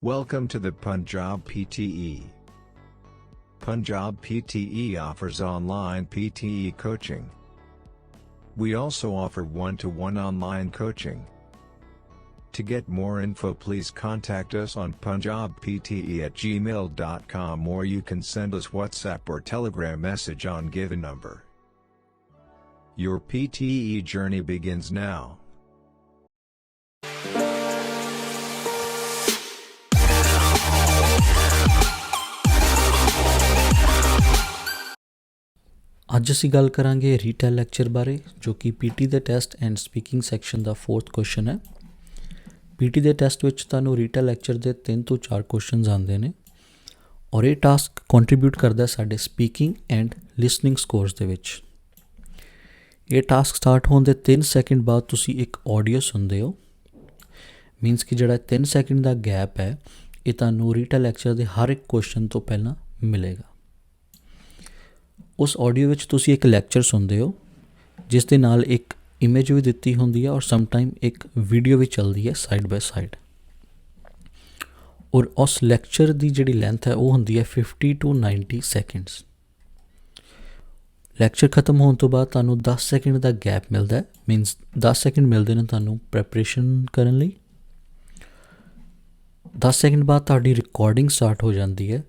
Welcome to the Punjab PTE. Punjab PTE offers online PTE coaching. We also offer one-to-one online coaching. To get more info, please contact us on punjabpte@gmail.com, or you can send us WhatsApp or Telegram message on given number. Your PTE journey begins now. ਅੱਜ ਅਸੀਂ ਗੱਲ ਕਰਾਂਗੇ retail lecture ਬਾਰੇ, ਜੋ ਕਿ PT ਦੇ test and speaking section the 4th question ਹੈ। PT ਦੇ ਟੈਸਟ ਵਿੱਚ ਤੁਹਾਨੂੰ ਰੀਟੇਲ ਲੈਕਚਰ ਦੇ 3 ਤੋਂ 4 ਕੁਐਸਚਨਸ ਆਉਂਦੇ ਨੇ, ਔਰ ਇਹ ਟਾਸਕ ਕੰਟਰੀਬਿਊਟ ਕਰਦਾ ਸਾਡੇ ਸਪੀਕਿੰਗ ਐਂਡ ਲਿਸਨਿੰਗ ਸਕੋਰਸ ਦੇ ਵਿੱਚ। ਇਹ ਟਾਸਕ ਸਟਾਰਟ ਹੋਣ ਦੇ 3 ਸੈਕਿੰਡ ਬਾਅਦ ਤੁਸੀਂ ਇੱਕ ਆਡੀਓ ਸੁਣਦੇ ਹੋ। ਮੀਨਸ ਕਿ ਜਿਹੜਾ 3 ਸੈਕਿੰਡ ਦਾ ਗੈਪ ਹੈ, ਇਹ ਤੁਹਾਨੂੰ ਰੀਟੇਲ ਲੈਕਚਰ ਦੇ ਹਰ ਇੱਕ ਕੁਐਸਚਨ ਤੋਂ ਪਹਿਲਾਂ ਮਿਲੇਗਾ। ਉਸ ਆਡੀਓ ਵਿੱਚ ਤੁਸੀਂ ਇੱਕ ਲੈਕਚਰ ਸੁਣਦੇ ਹੋ, ਜਿਸ ਦੇ ਨਾਲ ਇੱਕ ਇਮੇਜ ਵੀ ਦਿੱਤੀ ਹੁੰਦੀ ਹੈ, ਔਰ ਸਮਟਾਈਮ ਇੱਕ ਵੀਡੀਓ ਵੀ ਚੱਲਦੀ ਹੈ ਸਾਈਡ ਬਾਏ ਸਾਈਡ। ਔਰ ਉਸ ਲੈਕਚਰ ਦੀ ਜਿਹੜੀ ਲੈਂਥ ਹੈ ਉਹ ਹੁੰਦੀ ਹੈ 50 to 90 ਸੈਕਿੰਡਸ। ਲੈਕਚਰ ਖਤਮ ਹੋਣ ਤੋਂ ਬਾਅਦ ਤੁਹਾਨੂੰ 10 ਸੈਕਿੰਡ ਦਾ ਗੈਪ ਮਿਲਦਾ ਹੈ। ਮੀਨਸ 10 ਸੈਕਿੰਡ ਮਿਲਦੇ ਨੇ ਤੁਹਾਨੂੰ ਪ੍ਰੈਪਰੇਸ਼ਨ ਕਰਨ ਲਈ। 10 ਸੈਕਿੰਡ ਬਾਅਦ ਤੁਹਾਡੀ ਰਿਕਾਰਡਿੰਗ ਸਟਾਰਟ ਹੋ ਜਾਂਦੀ ਹੈ।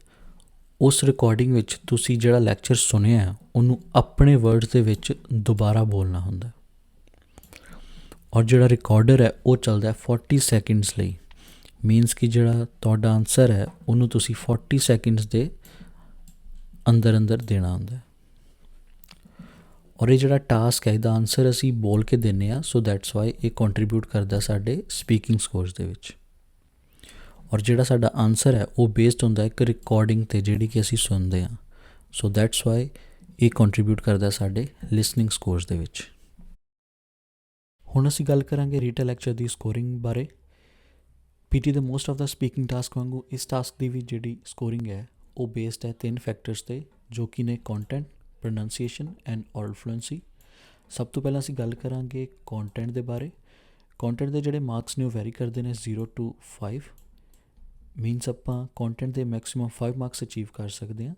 ਉਸ ਰਿਕਾਰਡਿੰਗ ਵਿੱਚ ਤੁਸੀਂ ਜਿਹੜਾ ਲੈਕਚਰ ਸੁਣਿਆ ਉਹਨੂੰ ਆਪਣੇ ਵਰਡਸ ਦੇ ਵਿੱਚ ਦੁਬਾਰਾ ਬੋਲਣਾ ਹੁੰਦਾ, ਔਰ ਜਿਹੜਾ ਰਿਕਾਰਡਰ ਹੈ ਉਹ ਚੱਲਦਾ 40 ਸੈਕਿੰਡਸ ਲਈ। ਮੀਨਸ ਕਿ ਜਿਹੜਾ ਤੁਹਾਡਾ ਆਨਸਰ ਹੈ ਉਹਨੂੰ ਤੁਸੀਂ 40 ਸੈਕਿੰਡਸ ਦੇ ਅੰਦਰ ਅੰਦਰ ਦੇਣਾ ਹੁੰਦਾ। ਔਰ ਇਹ ਜਿਹੜਾ ਟਾਸਕ ਹੈ, ਇਹਦਾ ਆਨਸਰ ਅਸੀਂ ਬੋਲ ਕੇ ਦਿੰਦੇ ਹਾਂ। ਸੋ ਦੈਟਸ ਵਾਈ ਇਹ ਕੰਟਰੀਬਿਊਟ ਕਰਦਾ ਸਾਡੇ ਸਪੀਕਿੰਗ ਸਕੋਰਸ ਦੇ ਵਿੱਚ। ਔਰ ਜਿਹੜਾ ਸਾਡਾ ਆਨਸਰ ਹੈ ਉਹ ਬੇਸਡ ਹੁੰਦਾ ਇੱਕ ਰਿਕਾਰਡਿੰਗ 'ਤੇ, ਜਿਹੜੀ ਕਿ ਅਸੀਂ ਸੁਣਦੇ ਹਾਂ। ਸੋ ਦੈਟਸ ਵਾਈ ਇਹ ਕੰਟਰੀਬਿਊਟ ਕਰਦਾ ਸਾਡੇ ਲਿਸਨਿੰਗ ਸਕੋਰਸ ਦੇ ਵਿੱਚ। ਹੁਣ ਅਸੀਂ ਗੱਲ ਕਰਾਂਗੇ ਰੀਟੇਲ ਲੈਕਚਰ ਦੀ ਸਕੋਰਿੰਗ ਬਾਰੇ। ਪੀਟੀ ਦੇ most of the speaking task ਵਾਂਗੂ ਇਸ ਟਾਸਕ ਦੀ ਵੀ ਜਿਹੜੀ ਸਕੋਰਿੰਗ ਹੈ ਉਹ ਬੇਸਡ ਹੈ 3 ਫੈਕਟਰਸ 'ਤੇ, ਜੋ ਕਿ ਨੇ content, pronunciation and oral fluency. ਸਭ ਤੋਂ ਪਹਿਲਾਂ ਅਸੀਂ ਗੱਲ ਕਰਾਂਗੇ ਕੰਟੈਂਟ ਦੇ ਬਾਰੇ। ਕੰਟੈਂਟ ਦੇ ਜਿਹੜੇ ਮਾਰਕਸ ਨੇ ਉਹ ਵੈਰੀ ਕਰਦੇ ਨੇ 0 to 5। ਮੀਨਸ ਆਪਾਂ ਕੰਟੈਂਟ ਦੇ ਮੈਕਸਿਮਮ 5 ਮਾਰਕਸ ਅਚੀਵ ਕਰ ਸਕਦੇ ਹਾਂ।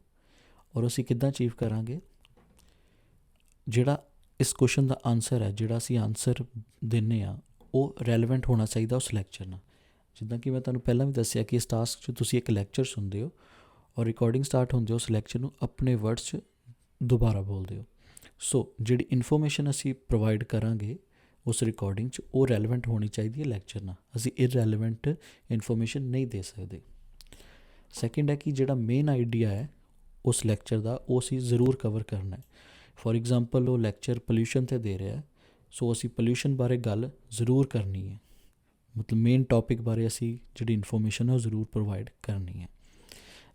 ਔਰ ਅਸੀਂ ਕਿੱਦਾਂ ਅਚੀਵ ਕਰਾਂਗੇ? ਜਿਹੜਾ ਇਸ ਕੁਐਸਚਨ ਦਾ ਆਨਸਰ ਹੈ, ਜਿਹੜਾ ਅਸੀਂ ਆਨਸਰ ਦਿੰਦੇ ਹਾਂ, ਉਹ ਰੈਲੇਵੈਂਟ ਹੋਣਾ ਚਾਹੀਦਾ ਉਸ ਲੈਕਚਰ ਨਾਲ। ਜਿੱਦਾਂ ਕਿ ਮੈਂ ਤੁਹਾਨੂੰ ਪਹਿਲਾਂ ਵੀ ਦੱਸਿਆ ਕਿ ਇਸ ਟਾਸਕ 'ਚ ਤੁਸੀਂ ਇੱਕ ਲੈਕਚਰ ਸੁਣਦੇ ਹੋ, ਔਰ ਰਿਕਾਰਡਿੰਗ ਸਟਾਰਟ ਹੁੰਦੇ ਹੋ ਉਸ ਲੈਕਚਰ ਨੂੰ ਆਪਣੇ ਵਰਡਸ 'ਚ ਦੁਬਾਰਾ ਬੋਲਦੇ ਹੋ। ਸੋ ਜਿਹੜੀ ਇਨਫੋਰਮੇਸ਼ਨ ਅਸੀਂ ਪ੍ਰੋਵਾਈਡ ਕਰਾਂਗੇ ਉਸ ਰਿਕਾਰਡਿੰਗ 'ਚ, ਉਹ ਰੈਲੇਵੈਂਟ ਹੋਣੀ ਚਾਹੀਦੀ ਹੈ ਲੈਕਚਰ ਨਾਲ। ਅਸੀਂ ਇਰਰੈਲੇਵੈਂਟ ਇਨਫੋਰਮੇਸ਼ਨ ਨਹੀਂ ਦੇ ਸਕਦੇ। ਸੈਕਿੰਡ ਹੈ ਕਿ ਜਿਹੜਾ ਮੇਨ ਆਈਡੀਆ ਹੈ ਉਸ ਲੈਕਚਰ ਦਾ, ਉਹ ਅਸੀਂ ਜ਼ਰੂਰ ਕਵਰ ਕਰਨਾ ਹੈ। ਫੋਰ ਐਗਜ਼ਾਮਪਲ ਉਹ ਲੈਕਚਰ ਪੋਲਿਊਸ਼ਨ 'ਤੇ ਦੇ ਰਿਹਾ, ਸੋ ਅਸੀਂ ਪੋਲਿਊਸ਼ਨ ਬਾਰੇ ਗੱਲ ਜ਼ਰੂਰ ਕਰਨੀ ਹੈ। ਮਤਲਬ ਮੇਨ ਟੌਪਿਕ ਬਾਰੇ ਅਸੀਂ ਜਿਹੜੀ ਇਨਫੋਰਮੇਸ਼ਨ ਹੈ ਉਹ ਜ਼ਰੂਰ ਪ੍ਰੋਵਾਈਡ ਕਰਨੀ ਹੈ।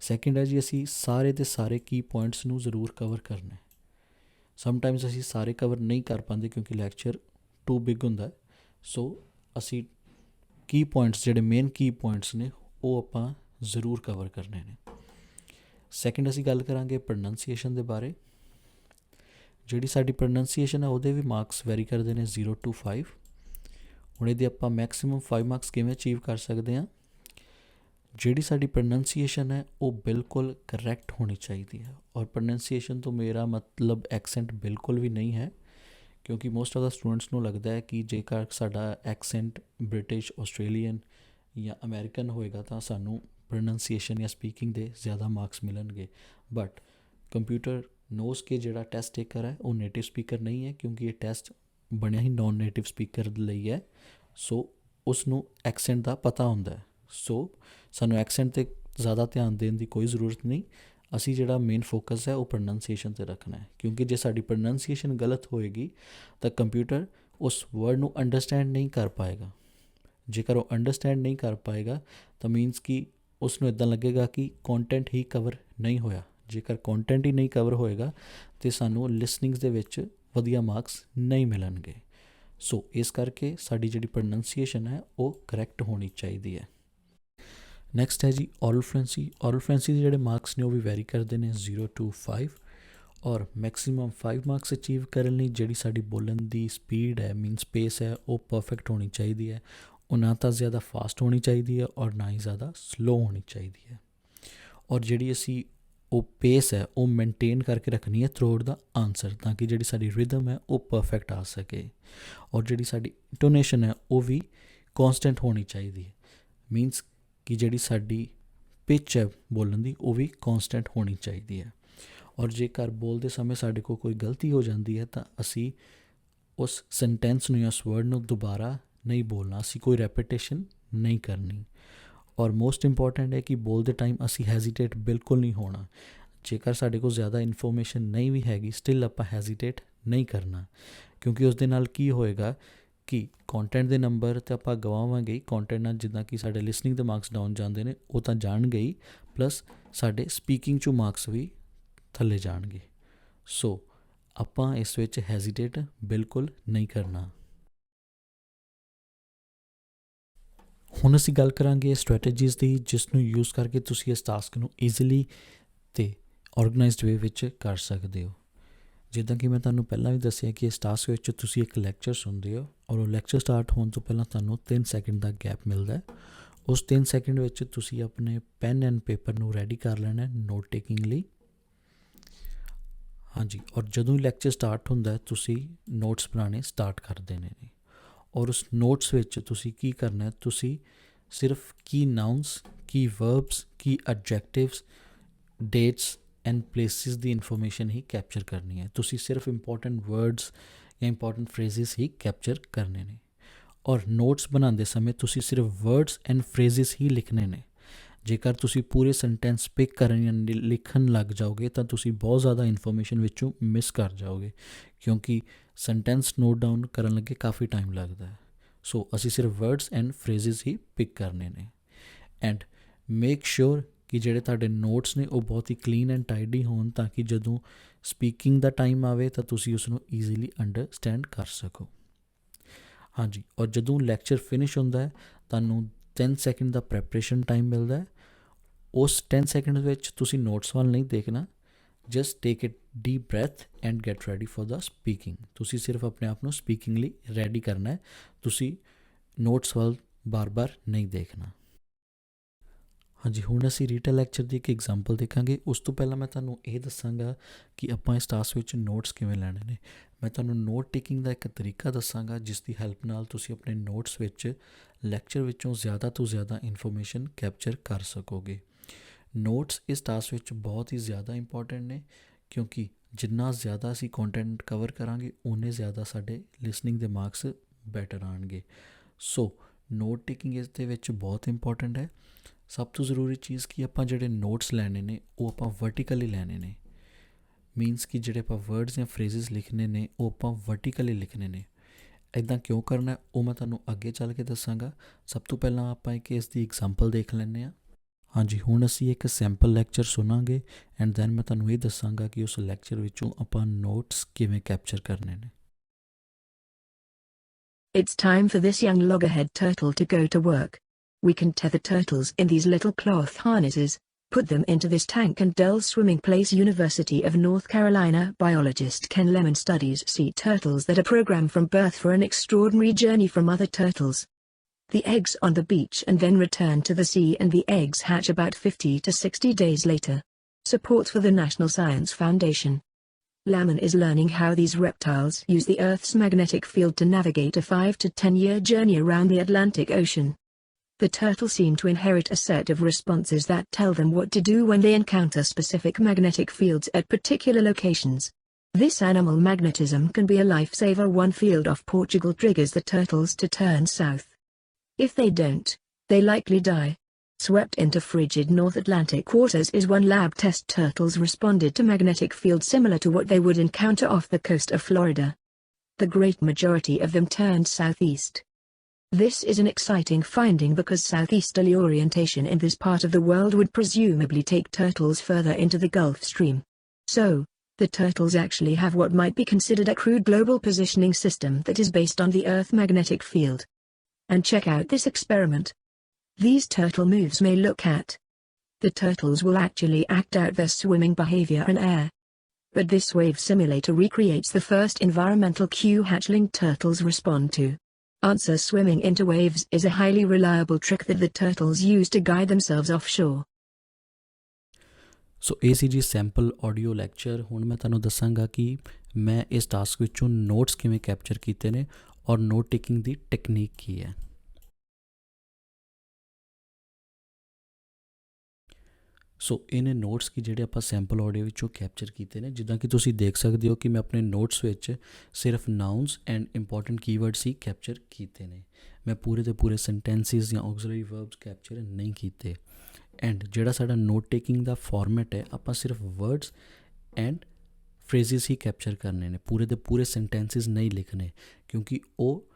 ਸੈਕਿੰਡ ਹੈ ਜੀ, ਅਸੀਂ ਸਾਰੇ ਦੇ ਸਾਰੇ ਕੀ ਪੁਆਇੰਟਸ ਨੂੰ ਜ਼ਰੂਰ ਕਵਰ ਕਰਨਾ ਹੈ। ਸਮਟਾਈਮਸ ਅਸੀਂ ਸਾਰੇ ਕਵਰ ਨਹੀਂ ਕਰ ਪਾਉਂਦੇ ਕਿਉਂਕਿ ਲੈਕਚਰ ਟੂ ਬਿਗ ਹੁੰਦਾ। ਸੋ ਅਸੀਂ ਕੀ ਪੁਆਇੰਟਸ, ਜਿਹੜੇ ਮੇਨ ਕੀ ਪੁਆਇੰਟਸ ਨੇ, ਉਹ ਆਪਾਂ ਜ਼ਰੂਰ ਕਵਰ ਕਰਨੇ ਨੇ। ਸੈਕਿੰਡ ਅਸੀਂ ਗੱਲ ਕਰਾਂਗੇ ਪ੍ਰੋਨਾਂਸੀਏਸ਼ਨ ਦੇ ਬਾਰੇ। ਜਿਹੜੀ ਸਾਡੀ ਪ੍ਰੋਨਾਂਸੀਏਸ਼ਨ ਹੈ ਉਹਦੇ ਵੀ ਮਾਰਕਸ ਵੈਰੀ ਕਰਦੇ ਨੇ 0 to 5। ਹੁਣ ਇਹਦੇ ਆਪਾਂ ਮੈਕਸਿਮਮ 5 ਮਾਰਕਸ ਕਿਵੇਂ ਅਚੀਵ ਕਰ ਸਕਦੇ ਹਾਂ? ਜਿਹੜੀ ਸਾਡੀ ਪ੍ਰੋਨਾਂਸੀਏਸ਼ਨ ਹੈ ਉਹ ਬਿਲਕੁਲ ਕਰੈਕਟ ਹੋਣੀ ਚਾਹੀਦੀ ਹੈ। ਔਰ ਪ੍ਰੋਨਾਂਸੀਏਸ਼ਨ ਤੋਂ ਮੇਰਾ ਮਤਲਬ ਐਕਸੈਂਟ ਬਿਲਕੁਲ ਵੀ ਨਹੀਂ ਹੈ, ਕਿਉਂਕਿ ਮੋਸਟ ਆਫ ਦਾ ਸਟੂਡੈਂਟਸ ਨੂੰ ਲੱਗਦਾ ਹੈ ਕਿ ਜੇਕਰ ਸਾਡਾ ਐਕਸੈਂਟ ਬ੍ਰਿਟਿਸ਼, ਆਸਟ੍ਰੇਲੀਅਨ ਜਾਂ ਅਮੈਰੀਕਨ ਹੋਏਗਾ ਤਾਂ ਸਾਨੂੰ ਪ੍ਰੋਨਾਂਸੀਏਸ਼ਨ ਜਾਂ ਸਪੀਕਿੰਗ ਦੇ ਜ਼ਿਆਦਾ ਮਾਰਕਸ ਮਿਲਣਗੇ। ਬਟ ਕੰਪਿਊਟਰ ਨੋਜ਼ ਕਿ ਜਿਹੜਾ ਟੈਸਟ ਟੇਕਰ ਹੈ ਉਹ ਨੇਟਿਵ ਸਪੀਕਰ ਨਹੀਂ ਹੈ, ਕਿਉਂਕਿ ਇਹ ਟੈਸਟ ਬਣਿਆ ਹੀ ਨੋਨ ਨੇਟਿਵ ਸਪੀਕਰ ਲਈ ਹੈ। ਸੋ ਉਸ ਨੂੰ ਐਕਸੈਂਟ ਦਾ ਪਤਾ ਹੁੰਦਾ ਹੈ। ਸੋ ਸਾਨੂੰ ਐਕਸੈਂਟ 'ਤੇ ਜ਼ਿਆਦਾ ਧਿਆਨ ਦੇਣ ਦੀ ਕੋਈ ਜ਼ਰੂਰਤ ਨਹੀਂ। ਅਸੀਂ ਜਿਹੜਾ ਮੇਨ ਫੋਕਸ ਹੈ ਉਹ ਪ੍ਰੋਨਾਂਸੀਏਸ਼ਨ 'ਤੇ ਰੱਖਣਾ ਹੈ, ਕਿਉਂਕਿ ਜੇ ਸਾਡੀ ਪ੍ਰੋਨਾਂਸੀਏਸ਼ਨ ਗਲਤ ਹੋਏਗੀ ਤਾਂ ਕੰਪਿਊਟਰ ਉਸ ਵਰਡ ਨੂੰ ਅੰਡਰਸਟੈਂਡ ਨਹੀਂ ਕਰ ਪਾਏਗਾ। ਜੇਕਰ ਉਹ ਅੰਡਰਸਟੈਂਡ ਨਹੀਂ ਕਰ ਪਾਏਗਾ ਤਾਂ ਮੀਨਸ ਕਿ ਉਸ ਨੂੰ ਇੱਦਾਂ ਲੱਗੇਗਾ ਕਿ ਕੰਟੈਂਟ ਹੀ ਕਵਰ ਨਹੀਂ ਹੋਇਆ। ਜੇਕਰ ਕੰਟੈਂਟ ਹੀ ਨਹੀਂ ਕਵਰ ਹੋਏਗਾ ਤਾਂ ਸਾਨੂੰ ਲਿਸਨਿੰਗਸ ਦੇ ਵਿੱਚ ਵਧੀਆ ਮਾਰਕਸ ਨਹੀਂ ਮਿਲਣਗੇ। ਸੋ ਇਸ ਕਰਕੇ ਸਾਡੀ ਜਿਹੜੀ ਪ੍ਰੋਨਾਂਸੀਏਸ਼ਨ ਹੈ ਉਹ ਕਰੈਕਟ ਹੋਣੀ ਚਾਹੀਦੀ ਹੈ। ਨੈਕਸਟ ਹੈ ਜੀ ਔਰਲ ਫਲੂਐਂਸੀ। ਔਰਲ ਫਲੂਐਂਸੀ ਦੇ ਜਿਹੜੇ ਮਾਰਕਸ ਨੇ ਉਹ ਵੀ ਵੈਰੀ ਕਰਦੇ ਨੇ 0 to 5। ਔਰ ਮੈਕਸਿਮਮ 5 ਮਾਰਕਸ ਅਚੀਵ ਕਰਨ ਲਈ ਜਿਹੜੀ ਸਾਡੀ ਬੋਲਣ ਦੀ ਸਪੀਡ ਹੈ ਮੀਨਸ ਪੇਸ ਹੈ ਉਹ ਪਰਫੈਕਟ ਹੋਣੀ ਚਾਹੀਦੀ ਹੈ। ਉਹ ਨਾ ਤਾਂ ਜ਼ਿਆਦਾ ਫਾਸਟ ਹੋਣੀ ਚਾਹੀਦੀ ਹੈ ਔਰ ਨਾ ਹੀ ਜ਼ਿਆਦਾ ਸਲੋ ਹੋਣੀ ਚਾਹੀਦੀ ਹੈ। ਔਰ ਜਿਹੜੀ ਅਸੀਂ ਉਹ ਪੇਸ ਹੈ ਉਹ ਮੇਨਟੇਨ ਕਰਕੇ ਰੱਖਣੀ ਹੈ ਥਰੂ ਆਊਟ ਦਾ ਆਨਸਰ, ਤਾਂ ਕਿ ਜਿਹੜੀ ਸਾਡੀ ਰਿਦਮ ਹੈ ਉਹ ਪਰਫੈਕਟ ਆ ਸਕੇ। ਔਰ ਜਿਹੜੀ ਸਾਡੀ ਇੰਟੋਨੇਸ਼ਨ ਹੈ ਉਹ ਵੀ ਕੌਂਸਟੈਂਟ ਹੋਣੀ ਚਾਹੀਦੀ ਹੈ, ਮੀਨਸ ਕਿ ਜਿਹੜੀ ਸਾਡੀ ਪਿਚ ਹੈ ਬੋਲਣ ਦੀ ਉਹ ਵੀ ਕੌਂਸਟੈਂਟ ਹੋਣੀ ਚਾਹੀਦੀ ਹੈ। ਔਰ ਜੇਕਰ ਬੋਲਦੇ ਸਮੇਂ ਸਾਡੇ ਕੋਲ ਕੋਈ ਗਲਤੀ ਹੋ ਜਾਂਦੀ ਹੈ ਤਾਂ ਅਸੀਂ ਉਸ ਸੈਂਟੈਂਸ ਨੂੰ ਜਾਂ ਉਸ ਵਰਡ ਨੂੰ ਦੁਬਾਰਾ ਨਹੀਂ ਬੋਲਣਾ, ਅਸੀਂ ਕੋਈ ਰੈਪੀਟੇਸ਼ਨ ਨਹੀਂ ਕਰਨੀ। ਔਰ ਮੋਸਟ ਇੰਪੋਰਟੈਂਟ ਹੈ ਕਿ ਬੋਲਦੇ ਟਾਈਮ ਅਸੀਂ ਹੈਜ਼ੀਟੇਟ ਬਿਲਕੁਲ ਨਹੀਂ ਹੋਣਾ। ਜੇਕਰ ਸਾਡੇ ਕੋਲ ਜ਼ਿਆਦਾ ਇਨਫੋਰਮੇਸ਼ਨ ਨਹੀਂ ਵੀ ਹੈਗੀ ਸਟਿਲ ਆਪਾਂ ਹੈਜ਼ੀਟੇਟ ਨਹੀਂ ਕਰਨਾ, ਕਿਉਂਕਿ ਉਸ ਦੇ ਨਾਲ ਕੀ ਹੋਏਗਾ ਕਿ ਕੰਟੈਂਟ ਦੇ ਨੰਬਰ ਤਾਂ ਆਪਾਂ ਗਵਾਵਾਂਗੇ ਹੀ। ਕੰਟੈਂਟ ਨਾਲ ਜਿੱਦਾਂ ਕਿ ਸਾਡੇ ਲਿਸਨਿੰਗ ਦੇ ਮਾਰਕਸ ਡਾਊਨ ਜਾਂਦੇ ਨੇ ਉਹ ਤਾਂ ਜਾਣਗੇ ਹੀ, ਪਲੱਸ ਸਾਡੇ ਸਪੀਕਿੰਗ 'ਚੋਂ ਮਾਰਕਸ ਵੀ ਥੱਲੇ ਜਾਣਗੇ। ਸੋ ਆਪਾਂ ਇਸ ਵਿੱਚ ਹੈਜ਼ੀਟੇਟ ਬਿਲਕੁਲ ਨਹੀਂ ਕਰਨਾ। ਹੁਣ ਅਸੀਂ ਗੱਲ ਕਰਾਂਗੇ ਸਟ੍ਰੈਟਜੀਜ਼ ਦੀ, ਜਿਸ ਨੂੰ ਯੂਜ਼ ਕਰਕੇ ਤੁਸੀਂ ਇਸ ਟਾਸਕ ਨੂੰ ਈਜ਼ੀਲੀ ਅਤੇ ਔਰਗਨਾਈਜ਼ਡ ਵੇ ਵਿੱਚ ਕਰ ਸਕਦੇ ਹੋ। ਜਿੱਦਾਂ ਕਿ ਮੈਂ ਤੁਹਾਨੂੰ ਪਹਿਲਾਂ ਵੀ ਦੱਸਿਆ ਕਿ ਇਸ ਟਾਸਕ ਵਿੱਚ ਤੁਸੀਂ ਇੱਕ ਲੈਕਚਰ ਸੁਣਦੇ ਹੋ ਔਰ ਉਹ ਲੈਕਚਰ ਸਟਾਰਟ ਹੋਣ ਤੋਂ ਪਹਿਲਾਂ ਤੁਹਾਨੂੰ 3 ਸੈਕਿੰਡ ਦਾ ਗੈਪ ਮਿਲਦਾ ਹੈ। ਉਸ 3 ਸੈਕਿੰਡ ਵਿੱਚ ਤੁਸੀਂ ਆਪਣੇ ਪੈਨ ਐਂਡ ਪੇਪਰ ਨੂੰ ਰੈਡੀ ਕਰ ਲੈਣਾ ਨੋਟ ਟੇਕਿੰਗ ਲਈ। ਹਾਂਜੀ, ਔਰ ਜਦੋਂ ਹੀ ਲੈਕਚਰ ਸਟਾਰਟ ਹੁੰਦਾ ਤੁਸੀਂ ਨੋਟਸ ਬਣਾਉਣੇ ਸਟਾਰਟ ਕਰ ਦੇਣੇ ਨੇ। ਔਰ ਉਸ ਨੋਟਸ ਵਿੱਚ ਤੁਸੀਂ ਕੀ ਕਰਨਾ, ਤੁਸੀਂ ਸਿਰਫ ਕੀ ਨਾਊਨਸ, ਕੀ ਵਰਬਸ, ਕੀ ਐਡਜੈਕਟਿਵਸ, ਡੇਟਸ ਐਂਡ ਪਲੇਸਿਸ ਦੀ ਇਨਫੋਰਮੇਸ਼ਨ ਹੀ ਕੈਪਚਰ ਕਰਨੀ ਹੈ। ਤੁਸੀਂ ਸਿਰਫ ਇੰਪੋਰਟੈਂਟ ਵਰਡਸ ਜਾਂ ਇੰਪੋਰਟੈਂਟ ਫਰੇਜ਼ਿਸ ਹੀ ਕੈਪਚਰ ਕਰਨੇ ਨੇ। ਔਰ ਨੋਟਸ ਬਣਾਉਂਦੇ ਸਮੇਂ ਤੁਸੀਂ ਸਿਰਫ ਵਰਡਸ ਐਂਡ ਫਰੇਜ਼ਿਸ ਹੀ ਲਿਖਣੇ ਨੇ। ਜੇਕਰ ਤੁਸੀਂ ਪੂਰੇ ਸੈਂਟੈਂਸ ਪਿਕ ਕਰਨ ਜਾਂ ਲਿਖਣ ਲੱਗ ਜਾਓਗੇ ਤਾਂ ਤੁਸੀਂ ਬਹੁਤ ਜ਼ਿਆਦਾ ਇਨਫੋਰਮੇਸ਼ਨ ਵਿੱਚੋਂ ਮਿਸ ਕਰ ਜਾਓਗੇ, ਕਿਉਂਕਿ ਸੈਂਟੈਂਸ ਨੋਟ ਡਾਊਨ ਕਰਨ ਲੱਗੇ ਕਾਫੀ ਟਾਈਮ ਲੱਗਦਾ ਹੈ। ਸੋ ਅਸੀਂ ਸਿਰਫ ਵਰਡਸ ਐਂਡ ਫਰੇਜ਼ਿਸ ਹੀ ਪਿਕ ਕਰਨੇ ਨੇ। ਐਂਡ ਮੇਕ ਸ਼ੋਰ ਕਿ ਜਿਹੜੇ ਤੁਹਾਡੇ ਨੋਟਸ ਨੇ ਉਹ ਬਹੁਤ ਹੀ ਕਲੀਨ ਐਂਡ ਟਾਈਡੀ ਹੋਣ, ਤਾਂ ਕਿ ਜਦੋਂ ਸਪੀਕਿੰਗ ਦਾ ਟਾਈਮ ਆਵੇ ਤਾਂ ਤੁਸੀਂ ਉਸਨੂੰ ਈਜ਼ੀਲੀ ਅੰਡਰਸਟੈਂਡ ਕਰ ਸਕੋ। ਹਾਂਜੀ, ਔਰ ਜਦੋਂ ਲੈਕਚਰ ਫਿਨਿਸ਼ ਹੁੰਦਾ ਹੈ ਤੁਹਾਨੂੰ 10 ਸੈਕਿੰਡ ਦਾ ਪ੍ਰੈਪਰੇਸ਼ਨ ਟਾਈਮ ਮਿਲਦਾ ਹੈ। ਉਸ 10 ਸੈਕਿੰਡ ਵਿੱਚ ਤੁਸੀਂ ਨੋਟਸ ਵੱਲ ਨਹੀਂ ਦੇਖਣਾ, just take it deep breath and get ready for the speaking. ਤੁਸੀਂ ਸਿਰਫ ਆਪਣੇ ਆਪ ਨੂੰ ਸਪੀਕਿੰਗ ਲਈ ਰੈਡੀ ਕਰਨਾ ਹੈ, ਤੁਸੀਂ ਨੋਟਸ ਵੱਲ ਬਾਰ-ਬਾਰ ਨਹੀਂ ਦੇਖਣਾ। ਹਾਂਜੀ, ਹੁਣ ਅਸੀਂ ਰੀਟਨ ਲੈਕਚਰ ਦੀ ਇੱਕ ਐਗਜ਼ਾਮਪਲ ਦੇਖਾਂਗੇ। ਉਸ ਤੋਂ ਪਹਿਲਾਂ ਮੈਂ ਤੁਹਾਨੂੰ ਇਹ ਦੱਸਾਂਗਾ ਕਿ ਆਪਾਂ ਇਸ ਟਾਸਕ ਵਿੱਚ ਨੋਟਸ ਕਿਵੇਂ ਲੈਣੇ ਨੇ। ਮੈਂ ਤੁਹਾਨੂੰ ਨੋਟ ਟੇਕਿੰਗ ਦਾ ਇੱਕ ਤਰੀਕਾ ਦੱਸਾਂਗਾ ਜਿਸ ਦੀ ਹੈਲਪ ਨਾਲ ਤੁਸੀਂ ਆਪਣੇ ਨੋਟਸ ਵਿੱਚ ਲੈਕਚਰ ਵਿੱਚੋਂ ਜ਼ਿਆਦਾ ਤੋਂ ਜ਼ਿਆਦਾ ਇਨਫੋਰਮੇਸ਼ਨ ਕੈਪਚਰ ਕਰ ਸਕੋਗੇ। ਨੋਟਸ ਇਸ ਟਾਸਕ ਵਿੱਚ ਬਹੁਤ ਹੀ ਜ਼ਿਆਦਾ ਇੰਪੋਰਟੈਂਟ ਨੇ, ਕਿਉਂਕਿ ਜਿੰਨਾ ਜ਼ਿਆਦਾ ਅਸੀਂ ਕੰਟੈਂਟ ਕਵਰ ਕਰਾਂਗੇ ਉਨੇ ਜ਼ਿਆਦਾ ਸਾਡੇ ਲਿਸਨਿੰਗ ਦੇ ਮਾਰਕਸ ਬੈਟਰ ਆਉਣਗੇ। ਸੋ ਨੋਟ ਟੇਕਿੰਗ ਇਸ ਦੇ ਵਿੱਚ ਬਹੁਤ ਇੰਪੋਰਟੈਂਟ ਹੈ। ਸਭ ਤੋਂ ਜ਼ਰੂਰੀ ਚੀਜ਼ ਕਿ ਆਪਾਂ ਜਿਹੜੇ ਨੋਟਸ ਲੈਣੇ ਨੇ ਉਹ ਆਪਾਂ ਵਰਟੀਕਲੀ ਲੈਣੇ ਨੇ, ਮੀਨਸ ਕਿ ਜਿਹੜੇ ਆਪਾਂ ਵਰਡਸ ਜਾਂ ਫਰੇਜ਼ਿਸ ਲਿਖਣੇ ਨੇ ਉਹ ਆਪਾਂ ਵਰਟੀਕਲੀ ਲਿਖਣੇ ਨੇ। ਇੱਦਾਂ ਕਿਉਂ ਕਰਨਾ ਉਹ ਮੈਂ ਤੁਹਾਨੂੰ ਅੱਗੇ ਚੱਲ ਕੇ ਦੱਸਾਂਗਾ। ਸਭ ਤੋਂ ਪਹਿਲਾਂ ਆਪਾਂ ਇੱਕ ਇਸ ਦੀ ਐਗਜ਼ਾਮਪਲ ਦੇਖ ਲੈਂਦੇ ਹਾਂ। ਹਾਂਜੀ, ਹੁਣ ਅਸੀਂ ਇੱਕ ਸੈਂਪਲ ਲੈਕਚਰ ਸੁਣਾਂਗੇ ਐਂਡ ਦੈਨ ਮੈਂ ਤੁਹਾਨੂੰ ਇਹ ਦੱਸਾਂਗਾ ਕਿ ਉਸ ਲੈਕਚਰ ਵਿੱਚੋਂ ਆਪਾਂ ਨੋਟਸ ਕਿਵੇਂ ਕੈਪਚਰ ਕਰਨੇ ਨੇ। It's time for this young loggerhead turtle to go to work. We can tether turtles in these little cloth harnesses, put them into this tank and dull swimming place. University of North Carolina biologist Ken Lemon studies sea turtles that are programmed from birth for an extraordinary journey from other turtles. The eggs on the beach and then return to the sea, and the eggs hatch about 50 to 60 days later. Support for the National Science Foundation. Lemon is learning how these reptiles use the Earth's magnetic field to navigate a 5 to 10-year journey around the Atlantic Ocean. The turtles seem to inherit a set of responses that tell them what to do when they encounter specific magnetic fields at particular locations. This animal magnetism can be a lifesaver. One field off Portugal triggers the turtles to turn south. If they don't, they likely die. Swept into frigid North Atlantic waters is one lab test. Turtles responded to magnetic fields similar to what they would encounter off the coast of Florida. The great majority of them turned southeast. This is an exciting finding because southeasterly orientation in this part of the world would presumably take turtles further into the Gulf Stream. So, the turtles actually have what might be considered a crude global positioning system that is based on the Earth magnetic field. And check out this experiment. These turtle moves may look at. The turtles will actually act out their swimming behavior in air. but this wave simulator recreates the first environmental cue hatchling turtles respond to. Answer: swimming into waves is a highly reliable trick that the turtles use to guide themselves offshore. ਸੋ ਇਹ ਸੀ ਜੀ sample audio lecture. ਹੁਣ ਮੈਂ ਤੁਹਾਨੂੰ ਦੱਸਾਂਗਾ ਕਿ ਮੈਂ ਇਸ task ਵਿੱਚੋਂ ਨੋਟਸ ਕਿਵੇਂ ਕੈਪਚਰ ਕੀਤੇ ਨੇ ਔਰ ਨੋਟ ਟੇਕਿੰਗ ਦੀ ਟੈਕਨੀਕ ਕੀ ਹੈ। ਸੋ ਇਹ ਨੇ ਨੋਟਸ ਕਿ ਜਿਹੜੇ ਆਪਾਂ ਸੈਂਪਲ ਆਡੀਓ ਵਿੱਚੋਂ ਕੈਪਚਰ ਕੀਤੇ ਨੇ। ਜਿੱਦਾਂ ਕਿ ਤੁਸੀਂ ਦੇਖ ਸਕਦੇ ਹੋ ਕਿ ਮੈਂ ਆਪਣੇ ਨੋਟਸ ਵਿੱਚ ਸਿਰਫ ਨਾਊਨਸ ਐਂਡ ਇੰਪੋਰਟੈਂਟ ਕੀਵਰਡਸ ਹੀ ਕੈਪਚਰ ਕੀਤੇ ਨੇ। ਮੈਂ ਪੂਰੇ ਦੇ ਪੂਰੇ ਸੈਂਟੈਂਸਿਸ ਜਾਂ ਆਕਸਿਲਰੀ ਵਰਬਸ ਕੈਪਚਰ ਨਹੀਂ ਕੀਤੇ। ਐਂਡ ਜਿਹੜਾ ਸਾਡਾ ਨੋਟ ਟੇਕਿੰਗ ਦਾ ਫਾਰਮੈਟ ਹੈ, ਆਪਾਂ ਸਿਰਫ ਵਰਡਸ ਐਂਡ ਫਰੇਜ਼ਿਸ ਹੀ ਕੈਪਚਰ ਕਰਨੇ ਨੇ। ਪੂਰੇ ਦੇ ਪੂਰੇ ਸੈਂਟੈਂਸਿਸ ਨਹੀਂ ਲਿਖਣੇ ਕਿਉਂਕਿ ਉਹ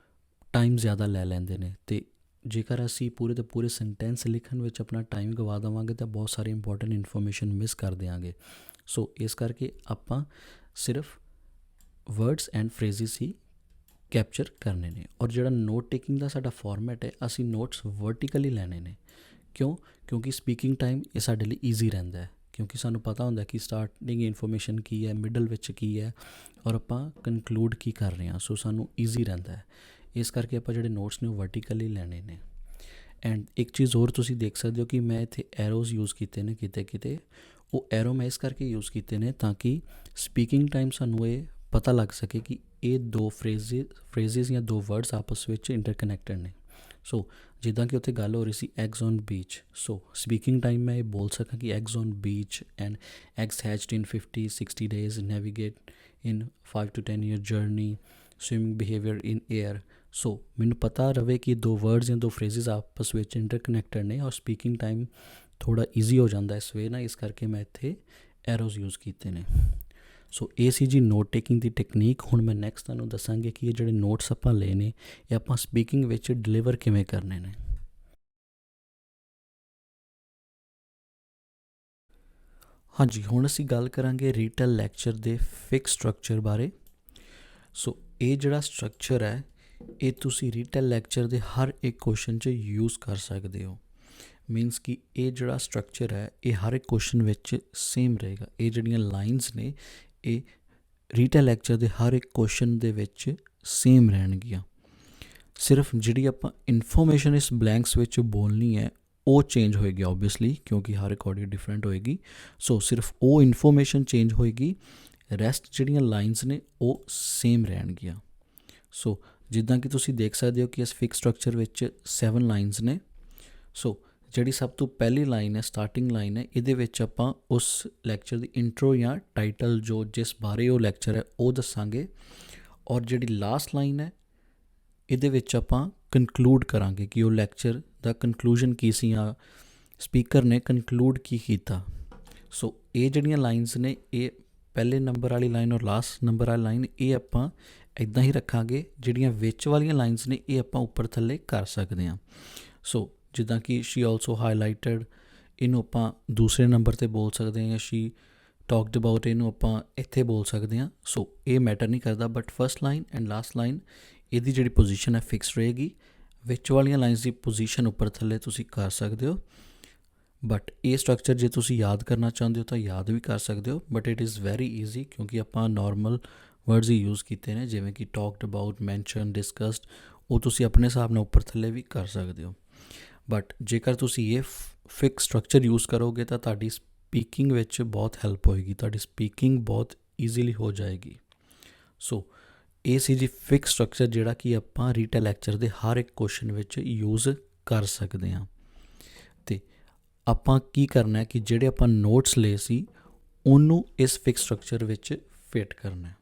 ਟਾਈਮ ਜ਼ਿਆਦਾ ਲੈ ਲੈਂਦੇ ਨੇ, ਅਤੇ ਜੇਕਰ ਅਸੀਂ ਪੂਰੇ ਦੇ ਪੂਰੇ ਸੈਂਟੈਂਸ ਲਿਖਣ ਵਿੱਚ ਆਪਣਾ ਟਾਈਮ ਗਵਾ ਦੇਵਾਂਗੇ ਤਾਂ ਬਹੁਤ ਸਾਰੀ ਇੰਪੋਰਟੈਂਟ ਇਨਫੋਰਮੇਸ਼ਨ ਮਿਸ ਕਰ ਦਿਆਂਗੇ। ਸੋ ਇਸ ਕਰਕੇ ਆਪਾਂ ਸਿਰਫ ਵਰਡਸ ਐਂਡ ਫਰੇਜ਼ਿਸ ਹੀ ਕੈਪਚਰ ਕਰਨੇ ਨੇ। ਔਰ ਜਿਹੜਾ ਨੋਟ ਟੇਕਿੰਗ ਦਾ ਸਾਡਾ ਫਾਰਮੈਟ ਹੈ, ਅਸੀਂ ਨੋਟਸ ਵਰਟੀਕਲੀ ਲੈਣੇ ਨੇ। ਕਿਉਂਕਿ ਸਪੀਕਿੰਗ ਟਾਈਮ ਇਹ ਸਾਡੇ ਲਈ ਈਜ਼ੀ ਰਹਿੰਦਾ ਹੈ, ਕਿਉਂਕਿ ਸਾਨੂੰ ਪਤਾ ਹੁੰਦਾ ਕਿ ਸਟਾਰਟਿੰਗ ਇਨਫੋਰਮੇਸ਼ਨ ਕੀ ਹੈ, ਮਿਡਲ ਵਿੱਚ ਕੀ ਹੈ ਔਰ ਆਪਾਂ ਕਨਕਲੂਡ ਕੀ ਕਰ ਰਹੇ ਹਾਂ। ਸੋ ਸਾਨੂੰ ਈਜ਼ੀ ਰਹਿੰਦਾ ਹੈ, ਇਸ ਕਰਕੇ ਆਪਾਂ ਜਿਹੜੇ ਨੋਟਸ ਨੇ ਉਹ ਵਰਟੀਕਲੀ ਲੈਣੇ ਨੇ। ਐਂਡ ਇੱਕ ਚੀਜ਼ ਹੋਰ ਤੁਸੀਂ ਦੇਖ ਸਕਦੇ ਹੋ ਕਿ ਮੈਂ ਇੱਥੇ ਐਰੋਜ਼ ਯੂਜ਼ ਕੀਤੇ ਨੇ ਕਿਤੇ। ਉਹ ਐਰੋ ਮੈਂ ਇਸ ਕਰਕੇ ਯੂਜ਼ ਕੀਤੇ ਨੇ ਤਾਂ ਕਿ ਸਪੀਕਿੰਗ ਟਾਈਮ ਸਾਨੂੰ ਇਹ ਪਤਾ ਲੱਗ ਸਕੇ ਕਿ ਇਹ ਦੋ ਫਰੇਜ਼ਿਸ ਜਾਂ ਦੋ ਵਰਡਸ ਆਪਸ ਵਿੱਚ ਇੰਟਰਕਨੈਕਟਡ ਨੇ। ਸੋ ਜਿੱਦਾਂ ਕਿ ਉੱਥੇ ਗੱਲ ਹੋ ਰਹੀ ਸੀ eggs on beach, so speaking time ਮੈਂ ਇਹ ਬੋਲ ਸਕਾਂ ਕਿ eggs on beach and eggs hatched in 50-60 days, navigate in 5 to 10 year journey, swimming behaviour in air. So ਮੈਨੂੰ ਪਤਾ ਰਵੇ ਕਿ ਦੋ ਵਰਡਸ ਜਾਂ ਦੋ ਫਰੇਜ਼ਿਸ ਆਪਸ ਵਿੱਚ ਇੰਟਰਕਨੈਕਟਡ ਨੇ ਔਰ ਸਪੀਕਿੰਗ ਟਾਈਮ ਥੋੜ੍ਹਾ ਈਜ਼ੀ ਹੋ ਜਾਂਦਾ ਇਸ ਵੇ ਨਾਲ, ਇਸ ਕਰਕੇ ਮੈਂ ਇੱਥੇ ਐਰੋਜ਼ ਯੂਜ਼ ਕੀਤੇ ਨੇ। ਸੋ ਇਹ ਸੀ ਜੀ ਨੋਟ ਟੇਕਿੰਗ ਦੀ ਟੈਕਨੀਕ। ਹੁਣ ਮੈਂ ਨੈਕਸਟ ਤੁਹਾਨੂੰ ਦੱਸਾਂਗੇ ਕਿ ਇਹ ਜਿਹੜੇ ਨੋਟਸ ਆਪਾਂ ਲਏ ਨੇ ਇਹ ਆਪਾਂ ਸਪੀਕਿੰਗ ਵਿੱਚ ਡਿਲੀਵਰ ਕਿਵੇਂ ਕਰਨੇ ਨੇ। ਹਾਂਜੀ, ਹੁਣ ਅਸੀਂ ਗੱਲ ਕਰਾਂਗੇ ਰੀਟੇਲ ਲੈਕਚਰ ਦੇ ਫਿਕਸ ਸਟਰਕਚਰ ਬਾਰੇ। ਸੋ ਇਹ ਜਿਹੜਾ ਸਟਰਕਚਰ ਹੈ ਇਹ ਤੁਸੀਂ ਰੀਟੇਲ ਲੈਕਚਰ ਦੇ ਹਰ ਇੱਕ ਕੁਐਸਚਨ 'ਚ ਯੂਜ਼ ਕਰ ਸਕਦੇ ਹੋ। ਮੀਨਸ ਕਿ ਇਹ ਜਿਹੜਾ ਸਟਰਕਚਰ ਹੈ ਇਹ ਹਰ ਇੱਕ ਕੁਐਸਚਨ ਵਿੱਚ ਸੇਮ ਰਹੇਗਾ। ਇਹ ਜਿਹੜੀਆਂ ਲਾਈਨਸ ਨੇ ਇਹ ਰੀਟੇਲ ਲੈਕਚਰ ਦੇ ਹਰ ਇੱਕ ਕੁਐਸਚਨ ਦੇ ਵਿੱਚ ਸੇਮ ਰਹਿਣਗੀਆਂ। ਸਿਰਫ ਜਿਹੜੀ ਆਪਾਂ ਇਨਫੋਰਮੇਸ਼ਨ ਇਸ ਬਲੈਂਕਸ ਵਿੱਚ ਬੋਲਣੀ ਹੈ ਉਹ ਚੇਂਜ ਹੋਏਗੀ ਓਬਵੀਅਸਲੀ, ਕਿਉਂਕਿ ਹਰ ਇੱਕ ਆਡੀਓ ਡਿਫਰੈਂਟ ਹੋਏਗੀ। ਸੋ ਸਿਰਫ ਉਹ ਇਨਫੋਰਮੇਸ਼ਨ ਚੇਂਜ ਹੋਏਗੀ, ਰੈਸਟ ਜਿਹੜੀਆਂ ਲਾਈਨਸ ਨੇ ਉਹ ਸੇਮ ਰਹਿਣਗੀਆਂ। ਸੋ ਜਿੱਦਾਂ ਕਿ ਤੁਸੀਂ ਦੇਖ ਸਕਦੇ ਹੋ ਕਿ ਇਸ ਫਿਕਸ ਸਟਰਕਚਰ ਵਿੱਚ 7 ਲਾਈਨਸ ਨੇ। ਸੋ ਜਿਹੜੀ ਸਭ ਤੋਂ ਪਹਿਲੀ ਲਾਈਨ ਹੈ, ਸਟਾਰਟਿੰਗ ਲਾਈਨ ਹੈ, ਇਹਦੇ ਵਿੱਚ ਆਪਾਂ ਉਸ ਲੈਕਚਰ ਦੀ ਇੰਟਰੋ ਜਾਂ ਟਾਈਟਲ ਜੋ ਜਿਸ ਬਾਰੇ ਉਹ ਲੈਕਚਰ ਹੈ ਉਹ ਦੱਸਾਂਗੇ। ਔਰ ਜਿਹੜੀ ਲਾਸਟ ਲਾਈਨ ਹੈ ਇਹਦੇ ਵਿੱਚ ਆਪਾਂ ਕਨਕਲੂਡ ਕਰਾਂਗੇ ਕਿ ਉਹ ਲੈਕਚਰ ਦਾ ਕਨਕਲੂਜਨ ਕੀ ਸੀ ਜਾਂ ਸਪੀਕਰ ਨੇ ਕਨਕਲੂਡ ਕੀ ਕੀਤਾ। ਸੋ ਇਹ ਜਿਹੜੀਆਂ ਲਾਈਨਸ ਨੇ ਇਹ ਪਹਿਲੇ ਨੰਬਰ ਵਾਲੀ ਲਾਈਨ ਔਰ ਲਾਸਟ ਨੰਬਰ ਵਾਲੀ ਲਾਈਨ ਇਹ ਆਪਾਂ ਇੱਦਾਂ ਹੀ ਰੱਖਾਂਗੇ। ਜਿਹੜੀਆਂ ਵਿੱਚ ਵਾਲੀਆਂ ਲਾਈਨਸ ਨੇ ਇਹ ਆਪਾਂ ਉੱਪਰ ਥੱਲੇ ਕਰ ਸਕਦੇ ਹਾਂ। ਸੋ ਜਿੱਦਾਂ ਕਿ ਸ਼ੀ ਆਲਸੋ ਹਾਈਲਾਈਟਡ, ਇਹਨੂੰ ਆਪਾਂ ਦੂਸਰੇ ਨੰਬਰ 'ਤੇ ਬੋਲ ਸਕਦੇ ਹਾਂ, ਜਾਂ ਸ਼ੀ ਟਾਕਡ ਅਬਾਊਟ ਇਹਨੂੰ ਆਪਾਂ ਇੱਥੇ ਬੋਲ ਸਕਦੇ ਹਾਂ। ਸੋ ਇਹ ਮੈਟਰ ਨਹੀਂ ਕਰਦਾ, but first line and last line ਇਹਦੀ ਜਿਹੜੀ ਪੋਜੀਸ਼ਨ ਹੈ ਫਿਕਸ ਰਹੇਗੀ। ਵਿੱਚ ਵਾਲੀਆਂ ਲਾਈਨਸ ਦੀ ਪੋਜੀਸ਼ਨ ਉੱਪਰ ਥੱਲੇ ਤੁਸੀਂ ਕਰ ਸਕਦੇ ਹੋ, ਬਟ ਇਹ ਸਟਰਕਚਰ ਜੇ ਤੁਸੀਂ ਯਾਦ ਕਰਨਾ ਚਾਹੁੰਦੇ ਹੋ ਤਾਂ ਯਾਦ ਵੀ ਕਰ ਸਕਦੇ ਹੋ, but it is very easy ਕਿਉਂਕਿ ਆਪਾਂ ਨੋਰਮਲ ਵਰਡਸ ਹੀ ਯੂਜ਼ ਕੀਤੇ ਨੇ, ਜਿਵੇਂ ਕਿ ਟਾਕਡ ਅਬਾਊਟ, ਮੈਂਸ਼ਨ, ਡਿਸਕਸਡ। ਉਹ ਤੁਸੀਂ ਆਪਣੇ ਹਿਸਾਬ ਨਾਲ ਉੱਪਰ ਥੱਲੇ ਵੀ ਕਰ ਸਕਦੇ ਹੋ। ਬਟ ਜੇਕਰ ਤੁਸੀਂ ਇਹ ਫਿਕਸ ਸਟਰਕਚਰ ਯੂਜ਼ ਕਰੋਗੇ ਤਾਂ ਤੁਹਾਡੀ ਸਪੀਕਿੰਗ ਵਿੱਚ ਬਹੁਤ ਹੈਲਪ ਹੋਏਗੀ, ਤੁਹਾਡੀ ਸਪੀਕਿੰਗ ਬਹੁਤ ਈਜ਼ੀਲੀ ਹੋ ਜਾਏਗੀ। ਸੋ ਇਹ ਸੀ ਜੀ ਫਿਕਸ ਸਟਰਕਚਰ ਜਿਹੜਾ ਕਿ ਆਪਾਂ ਰੀਟੇਲ ਲੈਕਚਰ ਦੇ ਹਰ ਇੱਕ ਕੁਐਸਚਨ ਵਿੱਚ ਯੂਜ਼ ਕਰ ਸਕਦੇ ਹਾਂ। ਅਤੇ ਆਪਾਂ ਕੀ ਕਰਨਾ ਹੈ ਕਿ ਜਿਹੜੇ ਆਪਾਂ ਨੋਟਸ ਲਏ ਸੀ ਉਹਨੂੰ ਇਸ ਫਿਕਸ ਸਟਰਕਚਰ ਵਿੱਚ ਫਿਟ ਕਰਨਾ।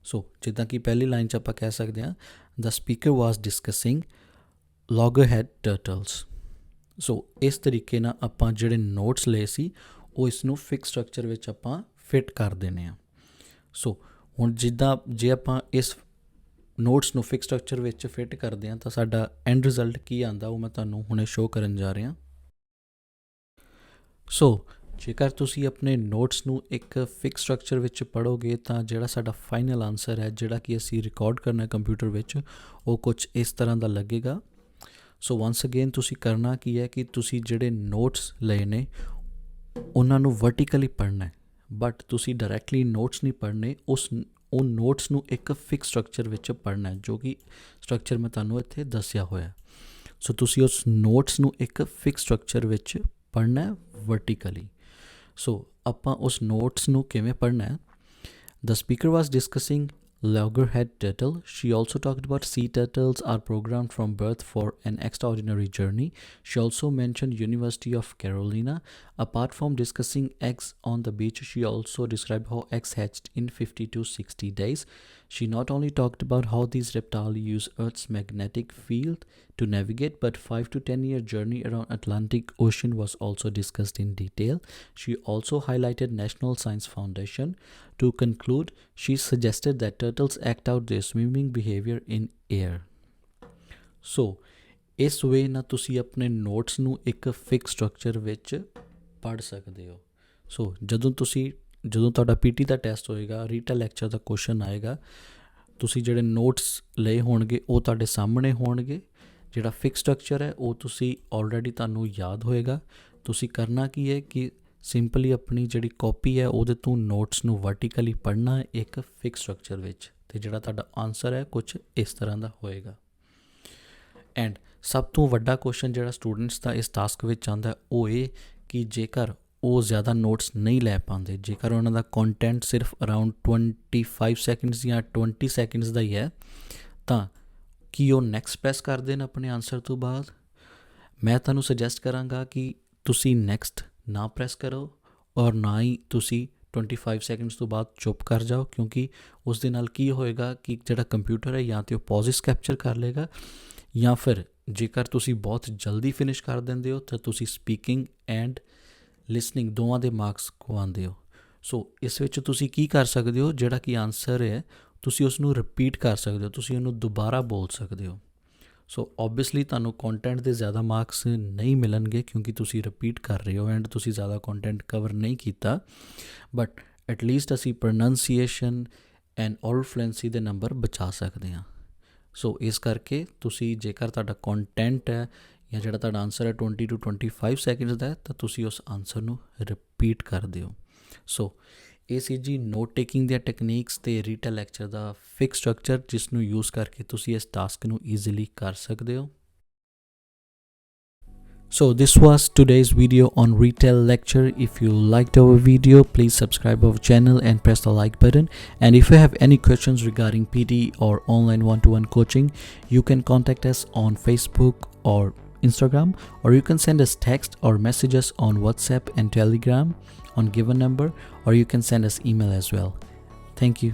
ਸੋ ਜਿੱਦਾਂ ਕਿ ਪਹਿਲੀ ਲਾਈਨ 'ਚ ਆਪਾਂ ਕਹਿ ਸਕਦੇ ਹਾਂ ਦ ਸਪੀਕਰ ਵਾਜ਼ ਡਿਸਕਸਿੰਗ ਲੌਗਰਹੈਡ ਟਰਟਲਸ। ਸੋ ਇਸ ਤਰੀਕੇ ਨਾਲ ਆਪਾਂ ਜਿਹੜੇ ਨੋਟਸ ਲਏ ਸੀ ਉਹ ਇਸ ਨੂੰ ਫਿਕਸ ਸਟਰਕਚਰ ਵਿੱਚ ਆਪਾਂ ਫਿਟ ਕਰ ਦੇਣੇ ਆ। ਸੋ ਹੁਣ ਜਿੱਦਾਂ ਜੇ ਆਪਾਂ ਇਸ ਨੋਟਸ ਨੂੰ ਫਿਕਸ ਸਟਰਕਚਰ ਵਿੱਚ ਫਿਟ ਕਰਦੇ ਹਾਂ ਤਾਂ ਸਾਡਾ ਐਂਡ ਰਿਜ਼ਲਟ ਕੀ ਆਉਂਦਾ ਉਹ ਮੈਂ ਤੁਹਾਨੂੰ ਹੁਣੇ ਸ਼ੋਅ ਕਰਨ ਜਾ ਰਿਹਾ। ਸੋ ਜੇਕਰ ਤੁਸੀਂ ਆਪਣੇ ਨੋਟਸ ਨੂੰ ਇੱਕ ਫਿਕਸ ਸਟਰਕਚਰ ਵਿੱਚ ਪੜ੍ਹੋਗੇ ਤਾਂ ਜਿਹੜਾ ਸਾਡਾ ਫਾਈਨਲ ਆਨਸਰ ਹੈ ਜਿਹੜਾ ਕਿ ਅਸੀਂ ਰਿਕਾਰਡ ਕਰਨਾ ਕੰਪਿਊਟਰ ਵਿੱਚ ਉਹ ਕੁਛ ਇਸ ਤਰ੍ਹਾਂ ਦਾ ਲੱਗੇਗਾ। ਸੋ ਵੰਸ ਅਗੇਨ ਤੁਸੀਂ ਕਰਨਾ ਕੀ ਹੈ ਕਿ ਤੁਸੀਂ ਜਿਹੜੇ ਨੋਟਸ ਲਏ ਨੇ ਉਹਨਾਂ ਨੂੰ ਵਰਟੀਕਲੀ ਪੜ੍ਹਨਾ ਹੈ। ਬਟ ਤੁਸੀਂ ਡਾਇਰੈਕਟਲੀ ਨੋਟਸ ਨਹੀਂ ਪੜ੍ਹਨੇ, ਉਹ ਨੋਟਸ ਨੂੰ ਇੱਕ ਫਿਕਸ ਸਟਰਕਚਰ ਵਿੱਚ ਪੜ੍ਹਨਾ ਜੋ ਕਿ ਸਟਰਕਚਰ ਮੈਂ ਤੁਹਾਨੂੰ ਇੱਥੇ ਦੱਸਿਆ ਹੋਇਆ। ਸੋ ਤੁਸੀਂ ਉਸ ਨੋਟਸ ਨੂੰ ਇੱਕ ਫਿਕਸ ਸਟਰਕਚਰ ਵਿੱਚ ਪੜ੍ਹਨਾ ਵਰਟੀਕਲੀ। ਸੋ ਆਪਾਂ ਉਸ ਨੋਟਸ ਨੂੰ ਕਿਵੇਂ ਪੜ੍ਹਨਾ ਹੈ? The speaker was discussing loggerhead turtle. She also talked about sea turtles are programmed from birth for an extraordinary journey. She also mentioned University of Carolina. Apart from discussing eggs on the beach, she also described how eggs hatched in 50 to 60 days. She not only talked about how these reptiles use Earth's magnetic field to navigate, but 5 to 10 year journey around Atlantic Ocean was also discussed in detail. She also highlighted National Science Foundation. To conclude, she suggested that turtles act out their swimming behavior in air. So, ਇਸ ਵੇ ਨਾਲ ਤੁਸੀਂ ਆਪਣੇ notes ਨੂੰ ਇੱਕ fix structure ਵਿੱਚ ਪੜ੍ਹ ਸਕਦੇ ਹੋ। ਸੋ ਜਦੋਂ ਤੁਹਾਡਾ PT ਦਾ ਟੈਸਟ ਹੋਏਗਾ, ਰੀਟਨ ਲੈਕਚਰ ਦਾ ਕੁਐਸਚਨ ਆਏਗਾ, ਤੁਸੀਂ ਜਿਹੜੇ ਨੋਟਸ ਲਏ ਹੋਣਗੇ ਉਹ ਤੁਹਾਡੇ ਸਾਹਮਣੇ ਹੋਣਗੇ। ਜਿਹੜਾ ਫਿਕਸ ਸਟਰਕਚਰ ਹੈ ਉਹ ਤੁਸੀਂ ਆਲਰੇਡੀ ਤੁਹਾਨੂੰ ਯਾਦ ਹੋਏਗਾ। ਤੁਸੀਂ ਕਰਨਾ ਕੀ ਹੈ ਕਿ ਸਿੰਪਲੀ ਆਪਣੀ ਜਿਹੜੀ ਕਾਪੀ ਹੈ ਉਹਦੇ ਤੋਂ ਨੋਟਸ ਨੂੰ ਵਰਟੀਕਲੀ ਪੜ੍ਹਨਾ ਇੱਕ ਫਿਕਸ ਸਟਰਕਚਰ ਵਿੱਚ, ਅਤੇ ਜਿਹੜਾ ਤੁਹਾਡਾ ਆਨਸਰ ਹੈ ਕੁਛ ਇਸ ਤਰ੍ਹਾਂ ਦਾ ਹੋਏਗਾ। ਐਂਡ ਸਭ ਤੋਂ ਵੱਡਾ ਕੁਐਸਚਨ ਜਿਹੜਾ ਸਟੂਡੈਂਟਸ ਦਾ ਇਸ ਟਾਸਕ ਵਿੱਚ ਆਉਂਦਾ ਉਹ ਇਹ ਕਿ ਜੇਕਰ ਉਹ ਜ਼ਿਆਦਾ ਨੋਟਸ ਨਹੀਂ ਲੈ ਪਾਉਂਦੇ, ਜੇਕਰ ਉਹਨਾਂ ਦਾ ਕੰਟੈਂਟ ਸਿਰਫ ਅਰਾਊਂਡ 25 ਸੈਕਿੰਡਸ ਜਾਂ 20 ਸੈਕਿੰਡਸ ਦਾ ਹੀ ਹੈ, ਤਾਂ ਕੀ ਉਹ ਨੈਕਸਟ ਪ੍ਰੈਸ ਕਰ ਦੇਣ ਆਪਣੇ ਆਨਸਰ ਤੋਂ ਬਾਅਦ? ਮੈਂ ਤੁਹਾਨੂੰ ਸੁਜੈਸਟ ਕਰਾਂਗਾ ਕਿ ਤੁਸੀਂ ਨੈਕਸਟ ਨਾ ਪ੍ਰੈਸ ਕਰੋ ਔਰ ਨਾ ਹੀ ਤੁਸੀਂ 25 ਸੈਕਿੰਡਸ ਤੋਂ ਬਾਅਦ ਚੁੱਪ ਕਰ ਜਾਓ, ਕਿਉਂਕਿ ਉਸ ਦੇ ਨਾਲ ਕੀ ਹੋਏਗਾ ਕਿ ਜਿਹੜਾ ਕੰਪਿਊਟਰ ਹੈ ਜਾਂ ਤਾਂ ਉਹ ਪੌਜ਼ਿਸ ਕੈਪਚਰ ਕਰ ਲਏਗਾ, ਜਾਂ ਫਿਰ ਜੇਕਰ ਤੁਸੀਂ ਬਹੁਤ ਜਲਦੀ ਫਿਨਿਸ਼ ਕਰ ਦਿੰਦੇ ਹੋ ਤਾਂ ਤੁਸੀਂ ਸਪੀਕਿੰਗ ਐਂਡ ਲਿਸਨਿੰਗ ਦੋਵਾਂ ਦੇ ਮਾਰਕਸ ਗਵਾਉਂਦੇ ਹੋ। ਸੋ ਇਸ ਵਿੱਚ ਤੁਸੀਂ ਕੀ ਕਰ ਸਕਦੇ ਹੋ, ਜਿਹੜਾ ਕਿ ਆਨਸਰ ਹੈ ਤੁਸੀਂ ਉਸ ਨੂੰ ਰਿਪੀਟ ਕਰ ਸਕਦੇ ਹੋ, ਤੁਸੀਂ ਉਹਨੂੰ ਦੁਬਾਰਾ ਬੋਲ ਸਕਦੇ ਹੋ। ਸੋ ਓਬਵੀਅਸਲੀ ਤੁਹਾਨੂੰ ਕੰਟੈਂਟ ਦੇ ਜ਼ਿਆਦਾ ਮਾਰਕਸ ਨਹੀਂ ਮਿਲਣਗੇ ਕਿਉਂਕਿ ਤੁਸੀਂ ਰਿਪੀਟ ਕਰ ਰਹੇ ਹੋ ਐਂਡ ਤੁਸੀਂ ਜ਼ਿਆਦਾ ਕੰਟੈਂਟ ਕਵਰ ਨਹੀਂ ਕੀਤਾ, ਬਟ ਐਟਲੀਸਟ ਅਸੀਂ ਪ੍ਰੋਨੰਸੀਏਸ਼ਨ ਐਂਡ ਓਰਲ ਫਲੂਐਂਸੀ ਦੇ ਨੰਬਰ ਬਚਾ ਸਕਦੇ ਹਾਂ। ਸੋ ਇਸ ਕਰਕੇ ਤੁਸੀਂ ਜੇਕਰ ਤੁਹਾਡਾ ਕੰਟੈਂਟ ਹੈ ਜਾਂ ਜਿਹੜਾ ਤੁਹਾਡਾ ਆਨਸਰ ਹੈ 20 to 25 ਸੈਕਿੰਡਸ ਦਾ ਹੈ, ਤਾਂ ਤੁਸੀਂ ਉਸ ਆਨਸਰ ਨੂੰ ਰਿਪੀਟ ਕਰ ਦਿਓ। ਸੋ ਇਹ ਸੀ ਜੀ ਨੋਟ ਟੇਕਿੰਗ ਦੀਆਂ ਟੈਕਨੀਕਸ ਅਤੇ ਰੀਟਨ ਲੈਕਚਰ ਦਾ ਫਿਕਸ ਸਟਰਕਚਰ, ਜਿਸ ਨੂੰ ਯੂਜ਼ ਕਰਕੇ ਤੁਸੀਂ ਇਸ ਟਾਸਕ ਨੂੰ ਈਜ਼ੀਲੀ ਕਰ ਸਕਦੇ ਹੋ। So this was today's video on retail lecture. If you liked our video, please subscribe our channel and press the like button. And if you have any questions regarding PT or online one-to-one coaching, you can contact us on Facebook or Instagram, or you can send us text or messages on WhatsApp and Telegram on given number, or you can send us email as well. Thank you.